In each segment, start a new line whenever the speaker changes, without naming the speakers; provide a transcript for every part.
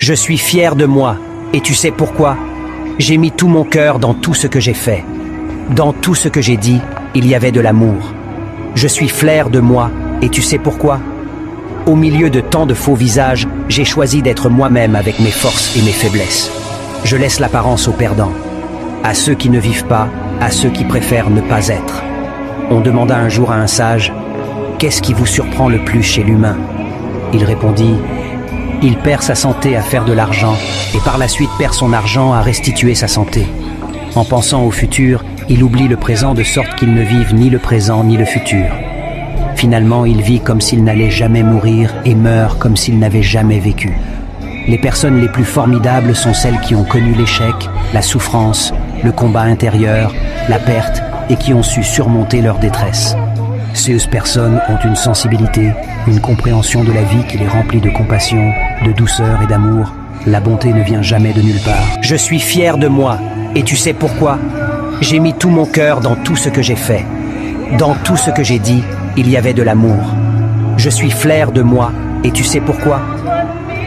Je suis fier de moi, et tu sais pourquoi? J'ai mis tout mon cœur dans tout ce que j'ai fait. Dans tout ce que j'ai dit, il y avait de l'amour. Je suis fier de moi, et tu sais pourquoi? Au milieu de tant de faux visages, j'ai choisi d'être moi-même avec mes forces et mes faiblesses. Je laisse l'apparence aux perdants, à ceux qui ne vivent pas, à ceux qui préfèrent ne pas être. On demanda un jour à un sage, « Qu'est-ce qui vous surprend le plus chez l'humain ?» Il répondit, « Il perd sa santé à faire de l'argent et par la suite perd son argent à restituer sa santé. En pensant au futur, il oublie le présent de sorte qu'il ne vive ni le présent ni le futur. Finalement, il vit comme s'il n'allait jamais mourir et meurt comme s'il n'avait jamais vécu. Les personnes les plus formidables sont celles qui ont connu l'échec, la souffrance, le combat intérieur, la perte et qui ont su surmonter leur détresse. Ces personnes ont une sensibilité, une compréhension de la vie qui les remplit de compassion, de douceur et d'amour. La bonté ne vient jamais de nulle part. Je suis fier de moi, et tu sais pourquoi? J'ai mis tout mon cœur dans tout ce que j'ai fait. Dans tout ce que j'ai dit, il y avait de l'amour. Je suis fier de moi, et tu sais pourquoi?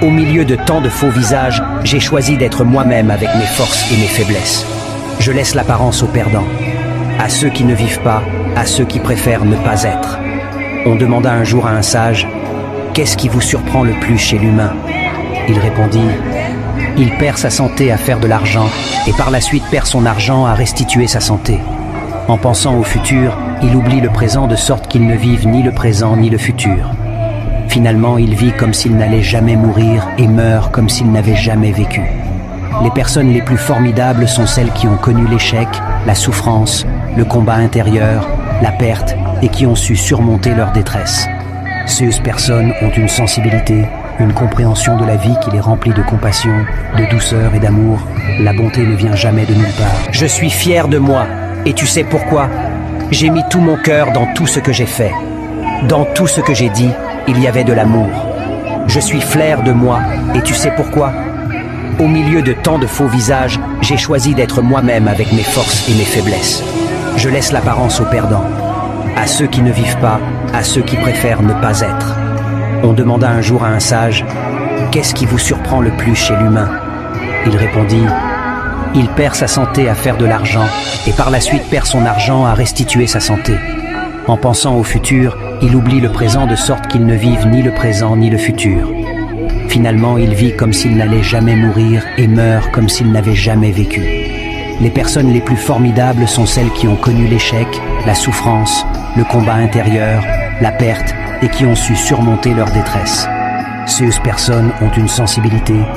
Au milieu de tant de faux visages, j'ai choisi d'être moi-même avec mes forces et mes faiblesses. Je laisse l'apparence aux perdants, à ceux qui ne vivent pas, à ceux qui préfèrent ne pas être. On demanda un jour à un sage, « Qu'est-ce qui vous surprend le plus chez l'humain ?» Il répondit, « Il perd sa santé à faire de l'argent et par la suite perd son argent à restituer sa santé. En pensant au futur, il oublie le présent de sorte qu'il ne vive ni le présent ni le futur. Finalement, il vit comme s'il n'allait jamais mourir et meurt comme s'il n'avait jamais vécu. Les personnes les plus formidables sont celles qui ont connu l'échec, la souffrance, le combat intérieur, la perte et qui ont su surmonter leur détresse. Ces personnes ont une sensibilité, une compréhension de la vie qui les remplit de compassion, de douceur et d'amour. La bonté ne vient jamais de nulle part. Je suis fier de moi, et tu sais pourquoi? J'ai mis tout mon cœur dans tout ce que j'ai fait. Dans tout ce que j'ai dit, il y avait de l'amour. Je suis fier de moi, et tu sais pourquoi? Au milieu de tant de faux visages, j'ai choisi d'être moi-même avec mes forces et mes faiblesses. Je laisse l'apparence aux perdants, à ceux qui ne vivent pas, à ceux qui préfèrent ne pas être. On demanda un jour à un sage, « Qu'est-ce qui vous surprend le plus chez l'humain ?» Il répondit, « Il perd sa santé à faire de l'argent et par la suite perd son argent à restituer sa santé. En pensant au futur, il oublie le présent de sorte qu'il ne vive ni le présent ni le futur. Finalement, il vit comme s'il n'allait jamais mourir et meurt comme s'il n'avait jamais vécu. Les personnes les plus formidables sont celles qui ont connu l'échec, la souffrance, le combat intérieur, la perte et qui ont su surmonter leur détresse. Ces personnes ont une sensibilité,